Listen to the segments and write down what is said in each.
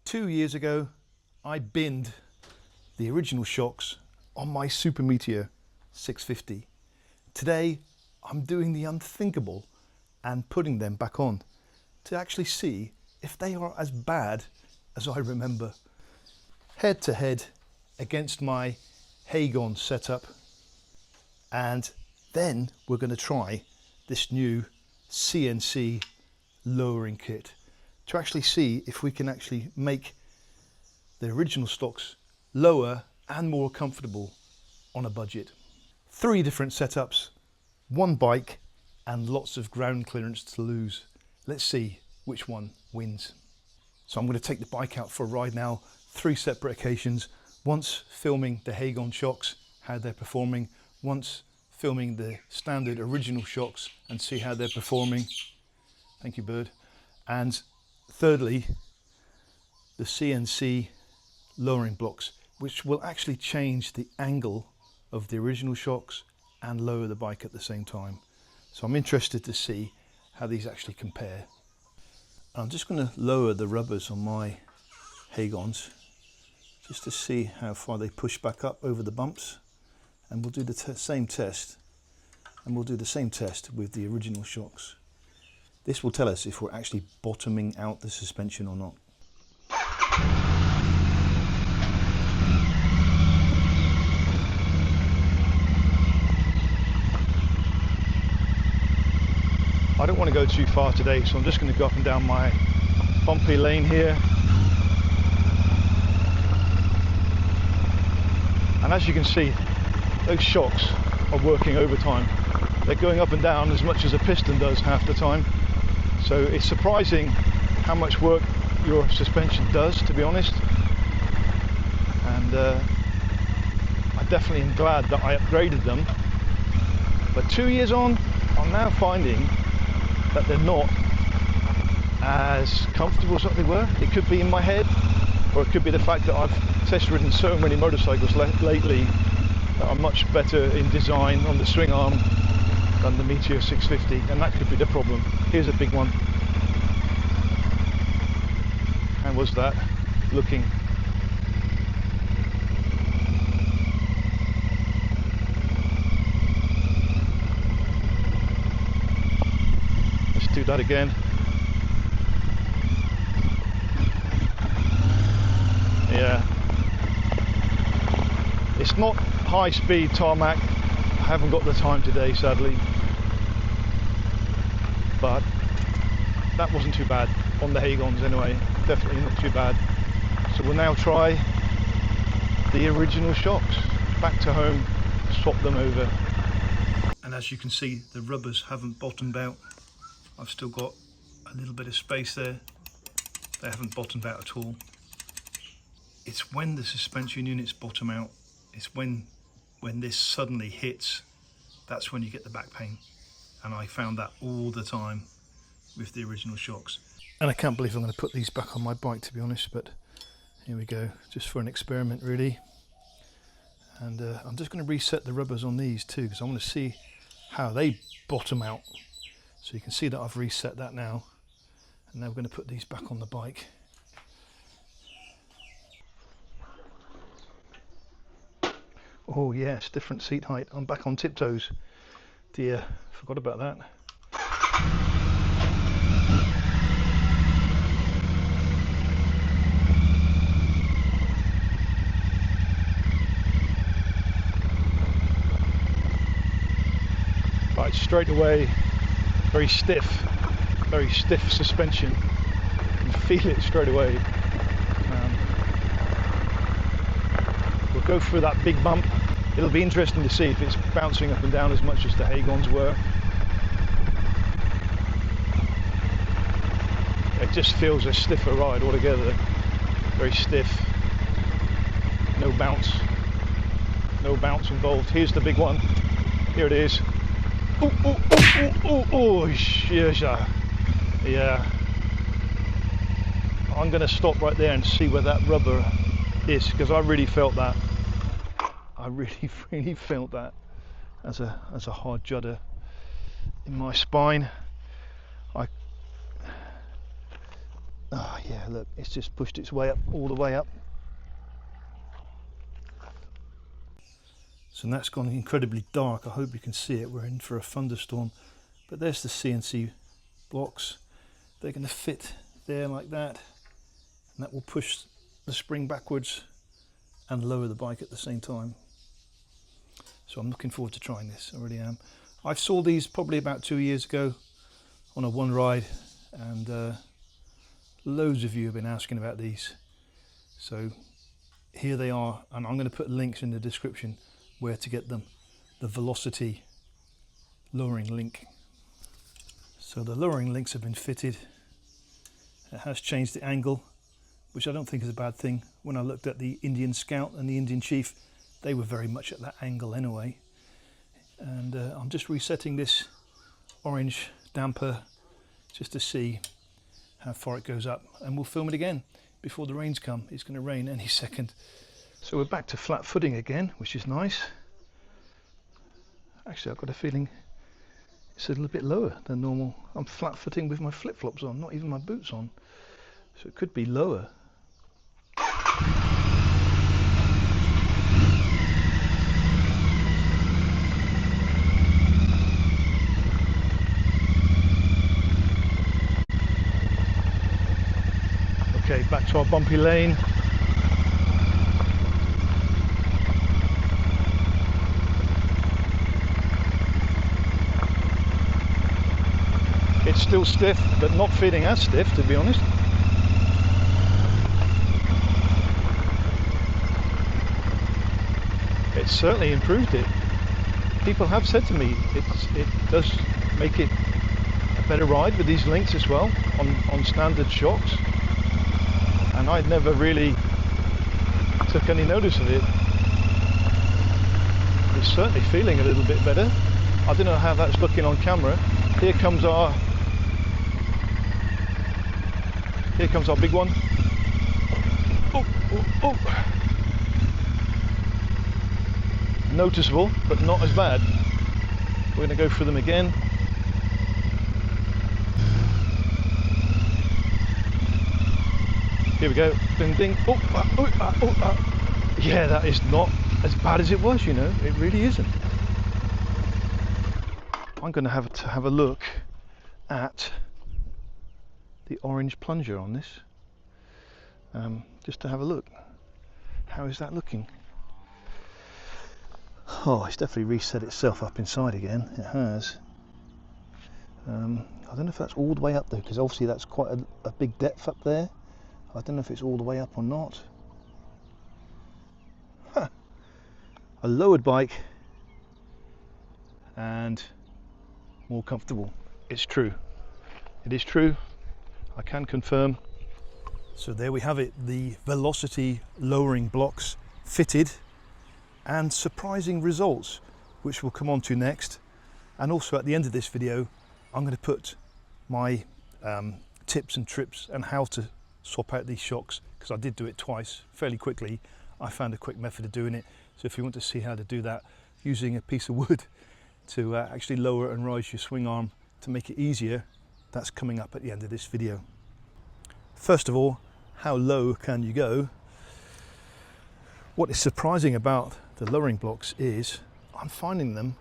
2 years ago, I binned the original shocks on my Super Meteor 650. Today, I'm doing the unthinkable and putting them back on to actually see if they are as bad as I remember. Head to head against my Hagon setup, and then we're going to try this new CNC lowering kit to actually see if we can actually make the original stocks lower and more comfortable on a budget. 3 different setups, 1 bike and lots of ground clearance to lose. Let's see which one wins. So I'm going to take the bike out for a ride now, 3 separate occasions. Once filming the Hagon shocks, how they're performing. Once filming the standard original shocks and see how they're performing. Thank you, bird. And thirdly, the CNC lowering blocks, which will actually change the angle of the original shocks and lower the bike at the same time. So I'm interested to see how these actually compare. I'm just going to lower the rubbers on my Hagons just to see how far they push back up over the bumps, and we'll do the same test, and we'll do the same test with the original shocks. This will tell us if we're actually bottoming out the suspension or not. I don't want to go too far today, so I'm just going to go up and down my bumpy lane here. And as you can see, those shocks are working overtime. They're going up and down as much as a piston does half the time. So it's surprising how much work your suspension does, to be honest. And I definitely am glad that I upgraded them. But 2 years on, I'm now finding that they're not as comfortable as what they were. It could be in my head, or it could be the fact that I've test ridden so many motorcycles lately that I'm much better in design on the swing arm than the Meteor 650, and that could be the problem. Here's a big one. How was that looking? Let's do that again. Yeah. It's not high speed tarmac. I haven't got the time today, sadly. But that wasn't too bad on the Hagons anyway. Definitely not too bad. So we'll now try the original shocks. Back to home, swap them over. And as you can see, the rubbers haven't bottomed out. I've still got a little bit of space there. They haven't bottomed out at all. It's when the suspension units bottom out, it's when this suddenly hits, that's when you get the back pain. And I found that all the time with the original shocks. And I can't believe I'm going to put these back on my bike, to be honest, but here we go, just for an experiment really. And I'm just going to reset the rubbers on these too, because I want to see how they bottom out. So you can see that I've reset that now, and now we're going to put these back on the bike. Oh yes, different seat height. I'm back on tiptoes. Dear, forgot about that. Right, straight away, very stiff suspension. You can feel it straight away. We'll go through that big bump. It'll be interesting to see if it's bouncing up and down as much as the Hagons were. It just feels a stiffer ride altogether. Very stiff. No bounce involved. Here's the big one. Here it is. Ooh, ooh, ooh, ooh, ooh, ooh, yeah. I'm going to stop right there and see where that rubber is, because I really felt that. I really felt that as a hard judder in my spine. Oh Yeah, look, it's just pushed its way up, all the way up. So that's gone incredibly dark. I hope you can see it. We're in for a thunderstorm. But there's the CNC blocks. They're going to fit there like that. And that will push the spring backwards and lower the bike at the same time. So I'm looking forward to trying this, I really am. I saw these probably about 2 years ago on a one ride, and loads of you have been asking about these. So here they are, and I'm going to put links in the description where to get them. The Veloci-T lowering link. So the lowering links have been fitted. It has changed the angle, which I don't think is a bad thing. When I looked at the Indian Scout and the Indian Chief, they were very much at that angle anyway. And I'm just resetting this orange damper just to see how far it goes up, and we'll film it again before the rains come. It's going to rain any second. So we're back to flat footing again, which is nice. Actually, I've got a feeling it's a little bit lower than normal. I'm flat footing with my flip-flops on, not even my boots on. So it could be lower. Okay, back to our bumpy lane. It's still stiff, but not feeling as stiff, to be honest. It's certainly improved it. People have said to me it does make it a better ride with these links as well on standard shocks. And I'd never really took any notice of it. It's certainly feeling a little bit better. I don't know how that's looking on camera. Here comes our big one. Oh, oh, oh. Noticeable, but not as bad. We're going to go through them again. Here we go. Ding ding. Oh, oh, oh, oh. Yeah, that is not as bad as it was, you know. It really isn't. I'm going to have a look at the orange plunger on this, just to have a look. How is that looking? Oh, it's definitely reset itself up inside again. It has. I don't know if that's all the way up though, because obviously that's quite a big depth up there. I don't know if it's all the way up or not. Huh. A lowered bike and more comfortable. It's true. It is true. I can confirm. So there we have it, the Veloci-T lowering blocks fitted, and surprising results, which we'll come on to next. And also at the end of this video, I'm going to put my tips and trips and how to swap out these shocks, because I did do it twice fairly quickly. I found a quick method of doing it. So if you want to see how to do that using a piece of wood to actually lower and rise your swing arm to make it easier, that's coming up at the end of this video. First of all, how low can you go? What is surprising about the lowering blocks is I'm finding them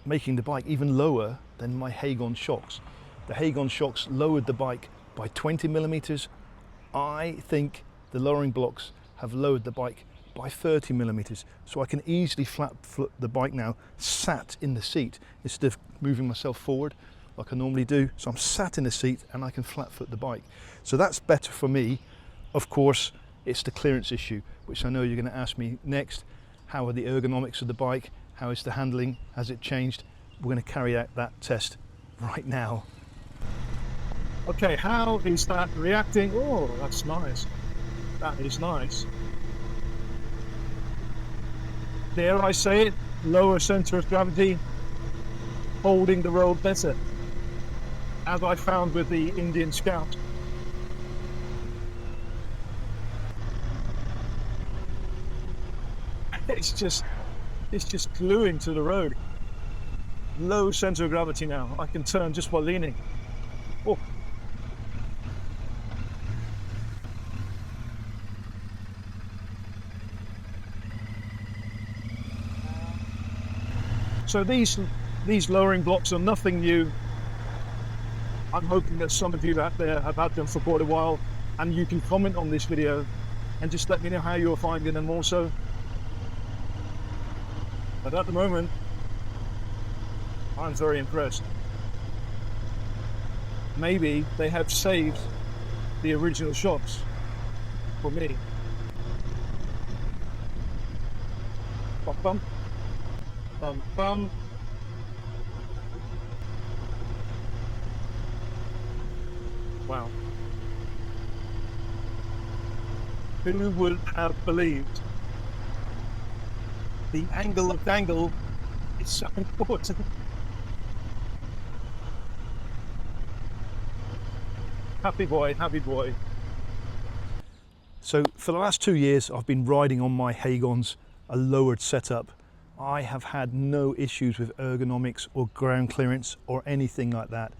making the bike even lower than my Hagon shocks. The Hagon shocks lowered the bike by 20 millimeters. I think the lowering blocks have lowered the bike by 30 millimeters. So I can easily flat foot the bike now, sat in the seat, instead of moving myself forward like I normally do. So I'm sat in the seat and I can flat foot the bike. So that's better for me. Of course, it's the clearance issue, which I know you're going to ask me next. How are the ergonomics of the bike? How is the handling? Has it changed? We're going to carry out that test right now. Okay, how is that reacting? Oh, that's nice. That is nice. Dare I say it, lower center of gravity, holding the road better, as I found with the Indian Scout. It's just gluing to the road. Low center of gravity now. I can turn just while leaning. Oh. So these lowering blocks are nothing new. I'm hoping that some of you out there have had them for quite a while, and you can comment on this video and just let me know how you're finding them also. But at the moment, I'm very impressed. Maybe they have saved the original shocks for me. Bum bum. Bum bum. Wow. Who would have believed the angle of dangle is so important? Happy boy, happy boy. So for the last 2 years, I've been riding on my Hagons, a lowered setup. I have had no issues with ergonomics or ground clearance or anything like that.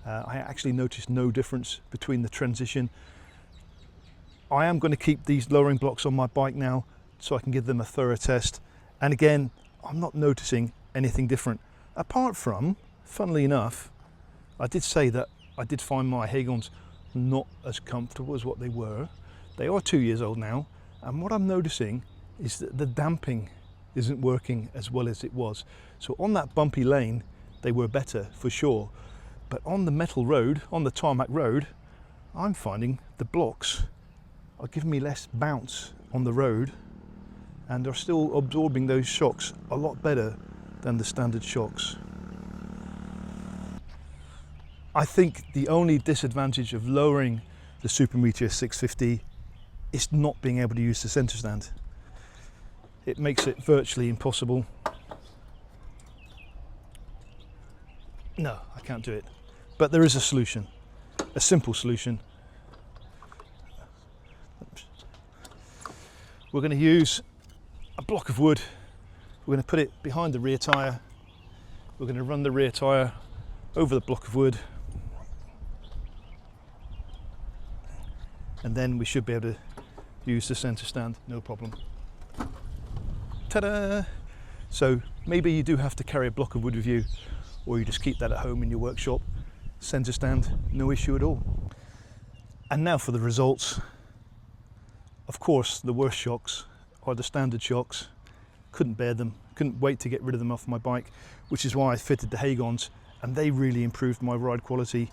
I actually noticed no difference between the transition. I am going to keep these lowering blocks on my bike now so I can give them a thorough test. And again, I'm not noticing anything different. Apart from, funnily enough, I did say that I did find my Hagons not as comfortable as what they were. They are 2 years old now, and what I'm noticing is that the damping isn't working as well as it was. So on that bumpy lane, they were better for sure. But on the metal road, on the tarmac road, I'm finding the blocks are giving me less bounce on the road and are still absorbing those shocks a lot better than the standard shocks. I think the only disadvantage of lowering the Super Meteor 650 is not being able to use the centre stand. It makes it virtually impossible. No, I can't do it. But there is a solution, a simple solution. We're going to use a block of wood. We're going to put it behind the rear tyre. We're going to run the rear tyre over the block of wood. And then we should be able to use the centre stand, no problem. Ta-da! So maybe you do have to carry a block of wood with you, or you just keep that at home in your workshop. Centre stand, no issue at all. And now for the results. Of course, the worst shocks are the standard shocks. Couldn't bear them, couldn't wait to get rid of them off my bike, which is why I fitted the Hagons, and they really improved my ride quality,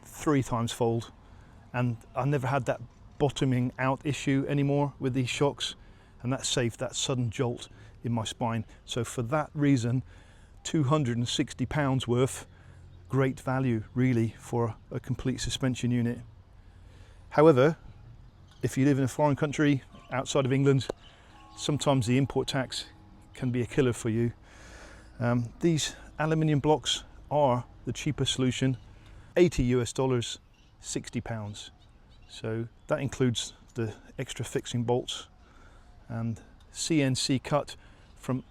3 times fold. And I never had that bottoming out issue anymore with these shocks, and that saved that sudden jolt in my spine. So for that reason, £260 worth, great value really for a complete suspension unit. However, if you live in a foreign country outside of England, sometimes the import tax can be a killer for you. These aluminium blocks are the cheaper solution, $80 US, £60. So that includes the extra fixing bolts and CNC cut from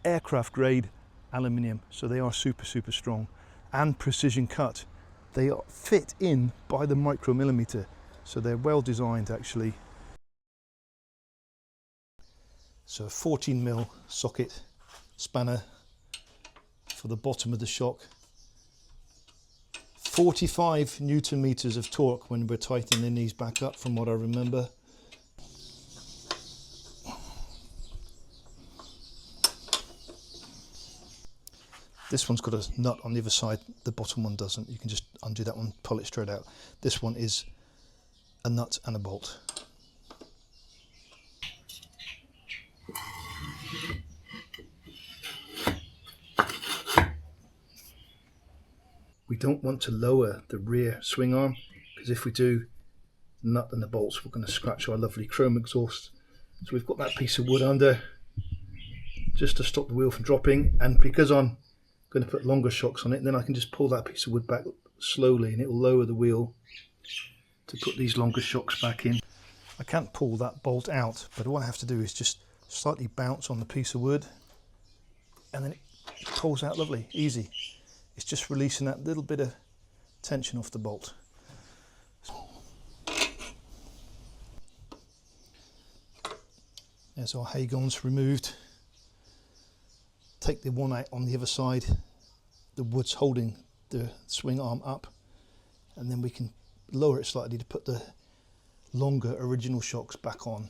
aircraft grade aluminium. So they are super strong and precision cut. They are fit in by the micromillimeter. So they're well designed actually. So a 14mm socket spanner for the bottom of the shock. 45 Newton meters of torque when we're tightening these back up from what I remember. This one's got a nut on the other side, the bottom one doesn't. You can just undo that one, pull it straight out. This one is a nut and a bolt. We don't want to lower the rear swing arm, because if we do, the nut and the bolts, we're going to scratch our lovely chrome exhaust. So we've got that piece of wood under just to stop the wheel from dropping, and because I'm going to put longer shocks on it, then I can just pull that piece of wood back slowly and it will lower the wheel to put these longer shocks back in. I can't pull that bolt out, but what I have to do is just slightly bounce on the piece of wood and then it pulls out lovely, easy. It's just releasing that little bit of tension off the bolt. There's our Hagons removed. take the one out on the other side, the wood's holding the swing arm up, and then we can lower it slightly to put the longer original shocks back on.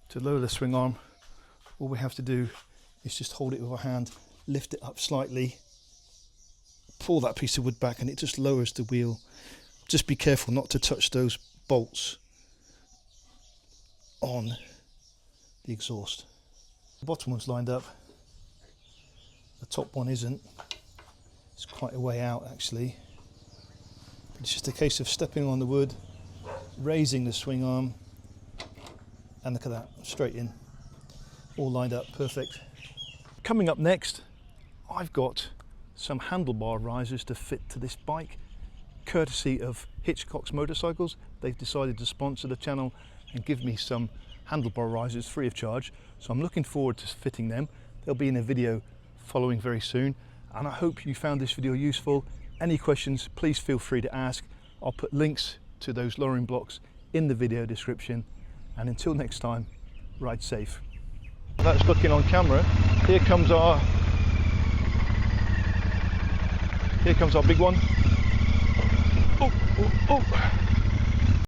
To lower the swing arm, all we have to do is just hold it with our hand, lift it up slightly, pull that piece of wood back, and it just lowers the wheel. Just be careful not to touch those bolts on the exhaust. The bottom one's lined up, the top one isn't. It's quite a way out actually. It's just a case of stepping on the wood, raising the swing arm, and look at that, straight in, all lined up, perfect. Coming up next, I've got some handlebar risers to fit to this bike, courtesy of Hitchcock's Motorcycles. They've decided to sponsor the channel and give me some handlebar risers free of charge, so I'm looking forward to fitting them. They'll be in a video following very soon, and I hope you found this video useful. Any questions, please feel free to ask. I'll put links to those lowering blocks in the video description, and until next time, ride safe. That's looking on camera. Here comes our big one. Oh, oh, oh.